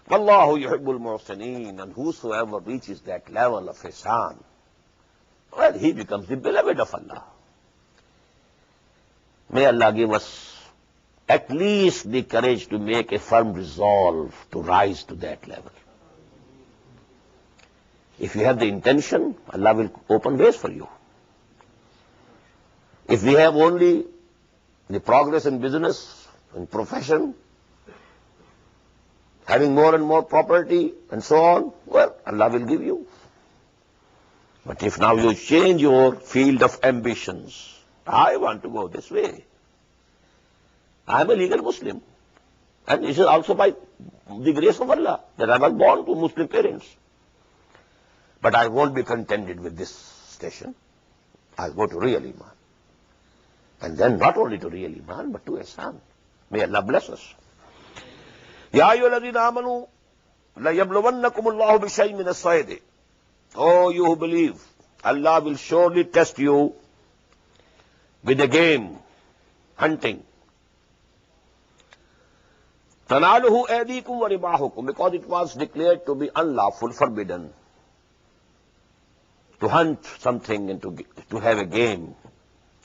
Wallahu yuhibbul muhsinin. And whosoever reaches that level of ihsan, well, he becomes the beloved of Allah. May Allah give us at least the courage to make a firm resolve to rise to that level. If you have the intention, Allah will open ways for you. If we have only the progress in business and profession, having more and more property and so on, well, Allah will give you. But if now you change your field of ambitions, I want to go this way. I am a legal Muslim. And this is also by the grace of Allah that I was born to Muslim parents. But I won't be contented with this station. I'll go to real Iman. And then not only to real Iman, but to Ihsan. May Allah bless us. Ya ayyuhalladhina amanu la yabluwannakumullahu bishay'in min as-sayd. Oh, you who believe, Allah will surely test you with a game, hunting. Tanaluhu aydikum wa ribahukum, because it was declared to be unlawful, forbidden, to hunt something and to have a game.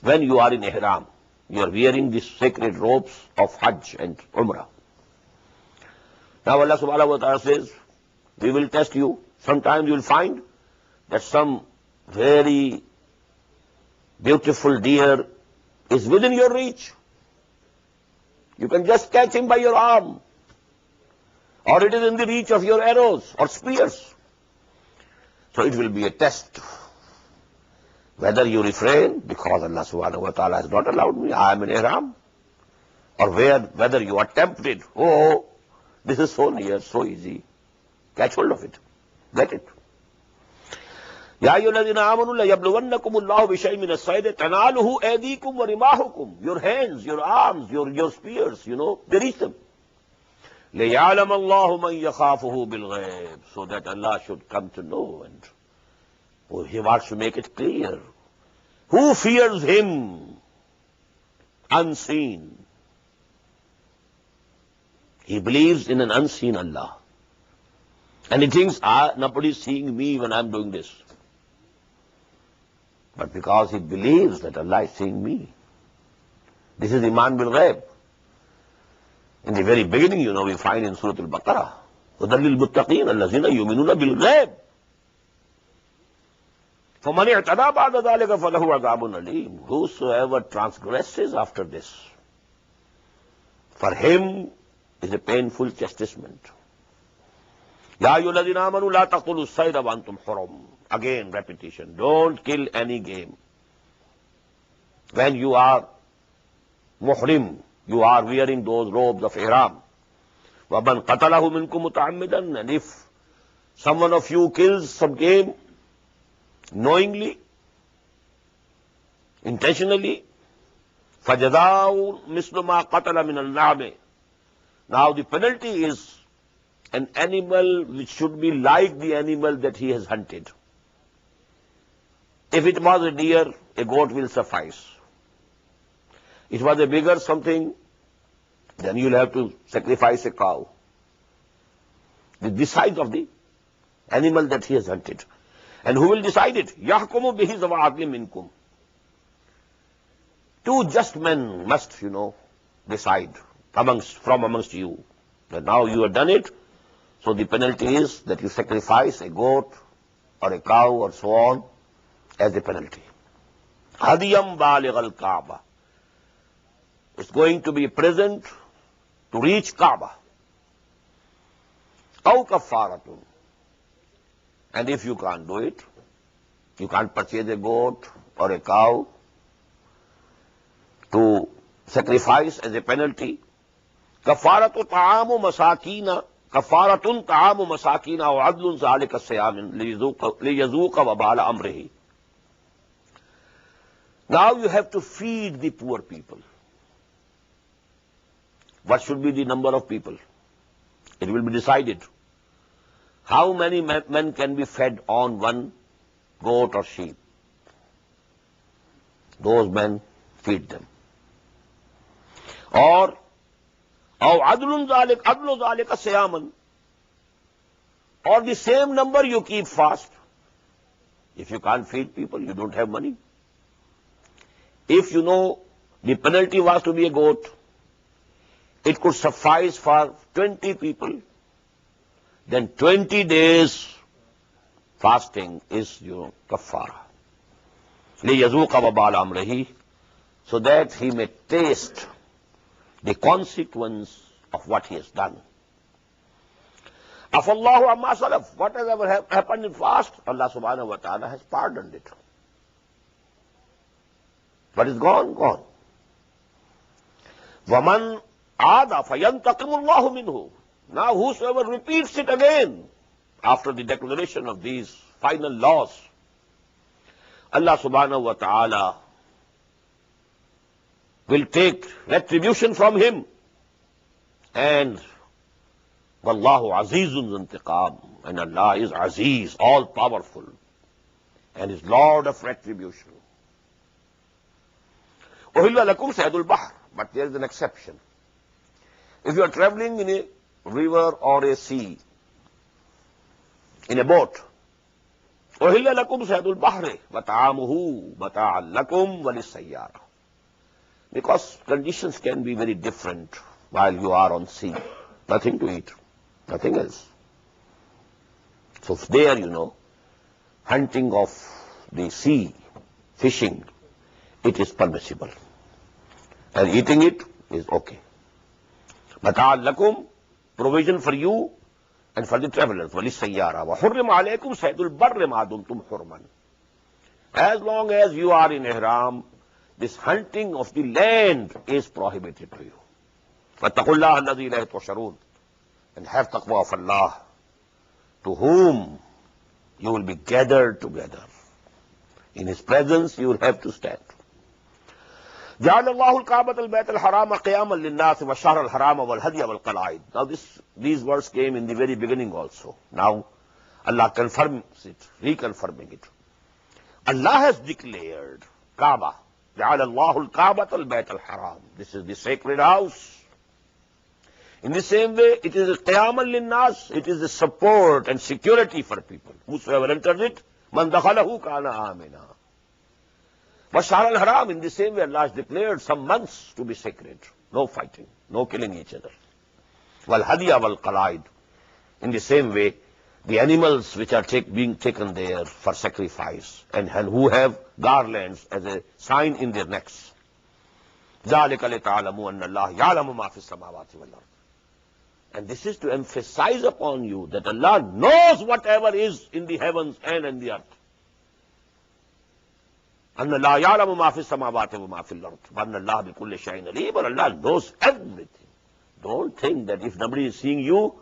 When you are in ihram, you are wearing the sacred robes of Hajj and Umrah. Now Allah subhanahu wa ta'ala says, we will test you. Sometimes you will find that some very beautiful deer is within your reach. You can just catch him by your arm. Or it is in the reach of your arrows or spears. So it will be a test. Whether you refrain, because Allah subhanahu wa ta'ala has not allowed me, I am in ihram. Or whether you are tempted, oh, this is so near, so easy. Catch hold of it. Get it. Ya ayyuhalladhina amanu la yabluwannakumullahu bishay'in min as-sayd tanaluhu aydikum wa rimahukum. Your hands, your arms, your spears, they reach them. لِيَعْلَمَ اللَّهُ مَنْ يَخَافُهُ بِالْغَيْبِ. So that Allah should come to know, and He wants to make it clear. Who fears Him unseen? He believes in an unseen Allah. And he thinks, nobody is seeing me when I am doing this. But because he believes that Allah is seeing me. This is Iman bil Ghaib. In the very beginning, we find in Surah Al-Baqarah, هُدًى لِلْمُتَّقِينَ الَّذِينَ يُؤْمِنُونَ بِالْغَيْبِ فَمَنِ اعْتَدَى بَعْدَ ذَلِكَ فَلَهُ عَذَابٌ أَلِيمٌ. Whosoever transgresses after this, for him is a painful chastisement. يَا أَيُّهَا الَّذِينَ آمَنُوا لَا تَقْتُلُوا الصَّيْدَ وَأَنْتُمْ حُرُمٌ. Again, repetition. Don't kill any game. When you are muhrim, you are wearing those robes of ihram. وَمَنْ قَتَلَهُ مِنْكُمْ مُتَعَمِّدًا. And if someone of you kills some game knowingly, intentionally, فَجَزَاءٌ مِثْلُ مَا قَتَلَ مِنَ اللَّعْمِ. Now the penalty is an animal which should be like the animal that he has hunted. If it was a deer, a goat will suffice. It was a bigger something, then you'll have to sacrifice a cow. The size of the animal that he has hunted. And who will decide it? يَحْكُمُ بِهِ ذَوَو عَدْلٍ مِنْكُمْ. Two just men must, decide from amongst you. That now you have done it, so the penalty is that you sacrifice a goat or a cow or so on as a penalty. هَدِيًا بَالِغَ الْكَعْبَةِ. It's going to be a present to reach Kaaba. أَوْ كَفَّارَةٌ. And if you can't do it, you can't purchase a goat or a cow to sacrifice as a penalty. كَفَّارَةُ طَعَامُ مَسَاكِينَ कफ़ारतुन ताआमु मसाकीन व अदलुन ज़ालिका SIAM लियज़ूक़ वबाल अम्रिही. Now you have to feed the poor people. What should be the number of people? It will be decided. How many men can be fed on one goat or sheep? Those men, feed them. Or adlu zalika siyaman. Or the same number you keep fast. If you can't feed people, you don't have money. If you know the penalty was to be a goat, it could suffice for 20 people, then 20 days fasting is kafara. لِيَذُوقَ وَبَالَ أَمْرِهِ, so that he may taste the consequence of what he has done. Afallahu amma salaf, what has ever happened in fast, Allah subhanahu wa ta'ala has pardoned it. What is gone, gone. وَمَنْ عَادَ فَيَنْتَقِمُ اللَّهُ مِنْهُ. Now whosoever repeats it again, after the declaration of these final laws, Allah subhanahu wa ta'ala will take retribution from him. And Wallahu azizun intiqam. And Allah is Aziz, all powerful, and is Lord of retribution. Uhilla lakum saydul bahr. But there is an exception. If you are traveling in a river or a sea, in a boat, uhilla lakum saydul bahri wa ta'amuhu mata'an lakum wa lis-sayyara. Because conditions can be very different while you are on sea. Nothing to eat, nothing else. So there, hunting of the sea, fishing, it is permissible. And eating it is okay. Mata'an lakum, provision for you and for the travelers. وَلِلسَّيَّارَةِ وَحُرِّمَ عَلَيْكُمْ سَيْدُ الْبَرِّ مَا دُمْتُمْ حُرْمًا. As long as you are in ihram, this hunting of the land is prohibited to you. فَاتَّقُوا اللَّهَ الَّذِي إِلَيْهِ تُحْشَرُونَ. And have taqwa of Allah, to whom you will be gathered together. In His presence you will have to stand. جعل الله الكعبة البيت الحرام قياما للناس والشهر الحرام والهدي والقلائد. Now these words came in the very beginning also. Now Allah confirms it, reconfirming it. Allah has declared Kaaba. جعل الله الكعبة البيت الحرام. This is the sacred house. In the same way, it is a qiyaman linnas, it is a support and security for people. Whosoever enters it, man dakhalahu kana amina. Shahr al-Haram, in the same way, Allah has declared some months to be sacred. No fighting, no killing each other. Wal hadiya wal qalaid. In the same way, the animals which are being taken there for sacrifice and who have garlands as a sign in their necks. ذَلِكَ لِتَعْلَمُوا أَنَّ اللَّهَ يَعْلَمُ مَا فِي السَّمَاوَاتِ وَالْأَرْضِ. And this is to emphasize upon you that Allah knows whatever is in the heavens and in the earth. أَنَّ اللَّهَ يَعْلَمُ مَا فِي السَّمَاوَاتِ وَمَا فِي الْأَرْضِ وَأَنَّ اللَّهَ بِكُلِّ شَيْءٍ عَلِيمٌ. But Allah knows everything. Don't think that if nobody is seeing you,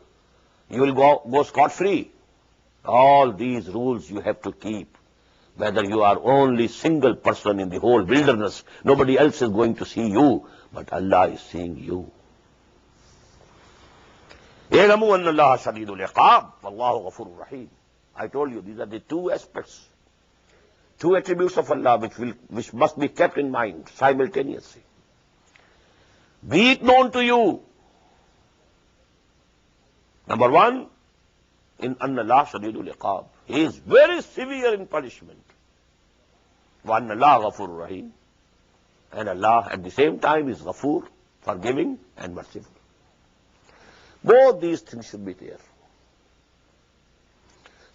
you will go scot-free. All these rules you have to keep. Whether you are only single person in the whole wilderness, nobody else is going to see you, but Allah is seeing you. اعلموا أن الله شديد العقاب والله غفور رحيم. I told you, these are the two aspects, two attributes of Allah which must be kept in mind simultaneously. Be it known to you. Number one, in أن الله شديد العقاب. He is very severe in punishment. وأن الله غفور رحيم. And Allah at the same time is Ghafoor, forgiving and merciful. Both these things should be there.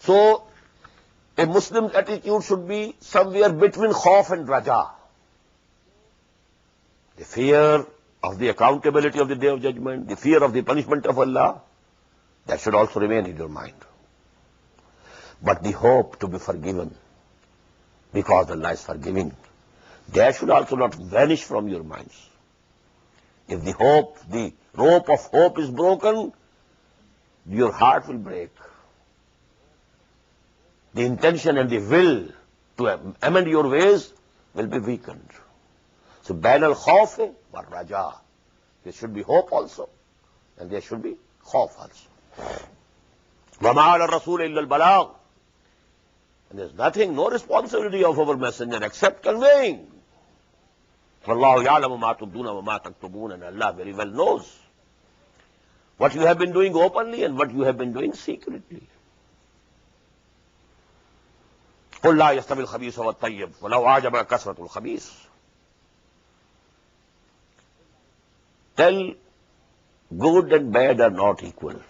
So, a Muslim's attitude should be somewhere between khawf and raja. The fear of the accountability of the Day of Judgment, the fear of the punishment of Allah, that should also remain in your mind. But the hope to be forgiven, because Allah is forgiving, that should also not vanish from your minds. If the rope of hope is broken, your heart will break. The intention and the will to amend your ways will be weakened. So, bain al-khawf wa raja. There should be hope also, and there should be khawf also. وَمَا عَلَى الرَّسُولِ إِلَّا الْبَلَاغُ. And there's nothing, no responsibility of our messenger except conveying. وَاللَّهُ يَعْلَمُ مَا تُبْدُونَ وَمَا تَكْتُمُونَ. And Allah very well knows what you have been doing openly and what you have been doing secretly. قُلْ لَا يَسْتَوِي الْخَبِيثُ وَالطَّيِّبُ وَلَوْ أَعْجَبَكَ كَثْرَةُ الْخَبِيثِ. Tell, good and bad are not equal.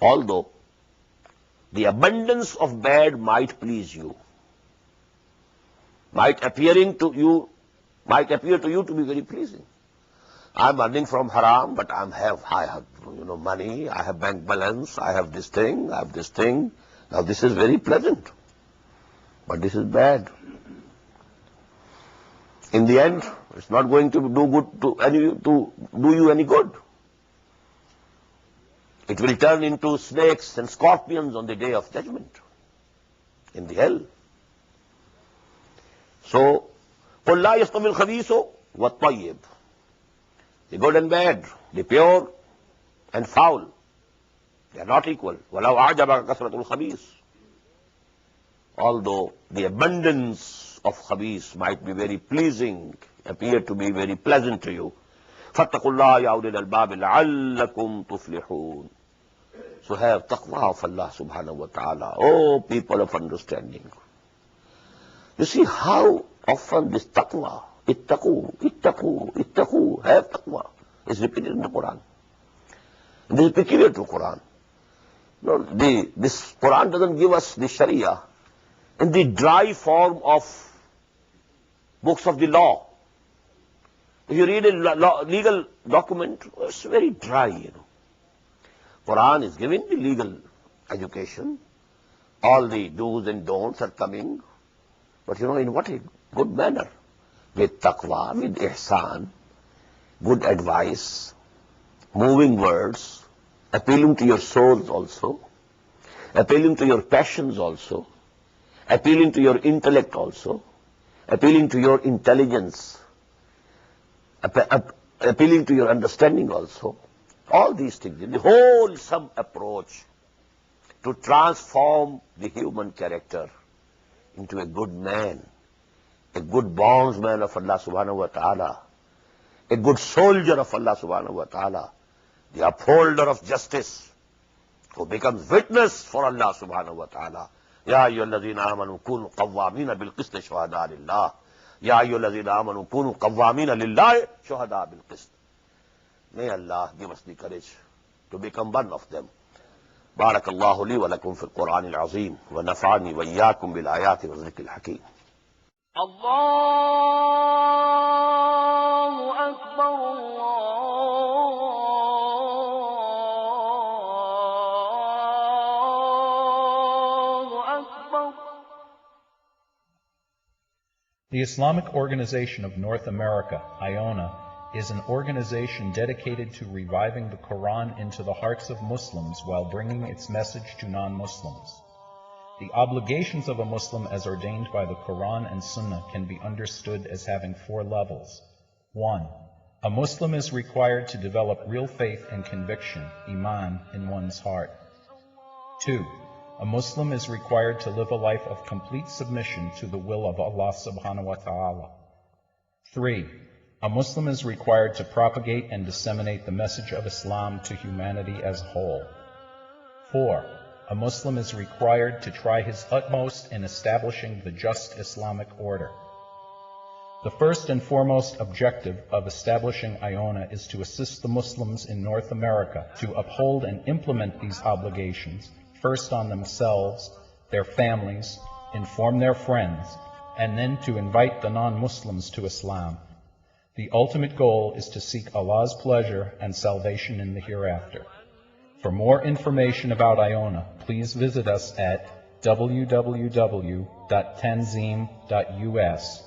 Although the abundance of bad might please you, might appear to you to be very pleasing. I'm earning from haram, but I have money, I have bank balance, I have this thing, I have this thing. Now this is very pleasant, but this is bad. In the end, it's not going to do you any good. It will turn into snakes and scorpions on the day of judgment in the hell. So, قُلْ لَا يَسْتَوِي الْخَبِيثُ وَالطَّيِّبُ. The good and bad, the pure and foul, they are not equal. وَلَوْ أَعْجَبَكَ كَثْرَةُ الْخَبِيثِ. Although the abundance of khabith might be very pleasing, appear to be very pleasant to you. فَاتَّقُوا اللَّهَ يَا أُولِي الْأَلْبَابِ لَعَلَّكُمْ تُفْلِحُونَ. So have taqwa of Allah subhanahu wa ta'ala. Oh, people of understanding. You see how often this taqwa, ittaqu, ittaqu, ittaqu, have taqwa, is repeated in the Quran. And this is peculiar to Quran. No, this Quran doesn't give us the Sharia in the dry form of books of the law. If you read a legal document, it's very dry, Quran is giving the legal education. All the do's and don'ts are coming. But in what a good manner. With taqwa, with ihsan, good advice, moving words, appealing to your souls also, appealing to your passions also, appealing to your intellect also, appealing to your intelligence, appealing to your understanding also. All these things, in the wholesome approach to transform the human character into a good man, a good bondsman of Allah subhanahu wa ta'ala, a good soldier of Allah subhanahu wa ta'ala, the upholder of justice, who becomes witness for Allah subhanahu wa ta'ala. Ya ayyuhalladhina amanu kunu qawwamina bil qist shuhada lillah. Ya ayyuhalladhina amanu kunu qawwamina lillahi shuhada bil qist. May Allah give us the courage to become one of them. Barakallahu li wa lakum fil Qur'an al-azim wa nafa'ani wa iyyakum bil ayati wa dhikr al-hakim. Allahu Akbar, Allahu Akbar. The Islamic Organization of North America, IONA, is an organization dedicated to reviving the Quran into the hearts of Muslims while bringing its message to non-Muslims. The obligations of a Muslim as ordained by the Quran and Sunnah can be understood as having 4 levels. 1. A Muslim is required to develop real faith and conviction, iman, in one's heart. 2. A Muslim is required to live a life of complete submission to the will of Allah subhanahu wa ta'ala. 3. A Muslim is required to propagate and disseminate the message of Islam to humanity as a whole. 4. A Muslim is required to try his utmost in establishing the just Islamic order. The first and foremost objective of establishing IONA is to assist the Muslims in North America to uphold and implement these obligations, first on themselves, their families, inform their friends, and then to invite the non-Muslims to Islam. The ultimate goal is to seek Allah's pleasure and salvation in the hereafter. For more information about IONA, please visit us at www.tanzeem.us.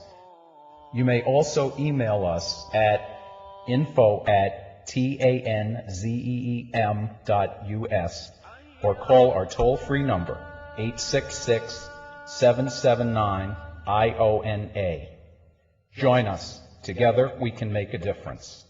You may also email us at info@ tanzeem.us or call our toll-free number, 866-779-IONA. Join us. Together we can make a difference.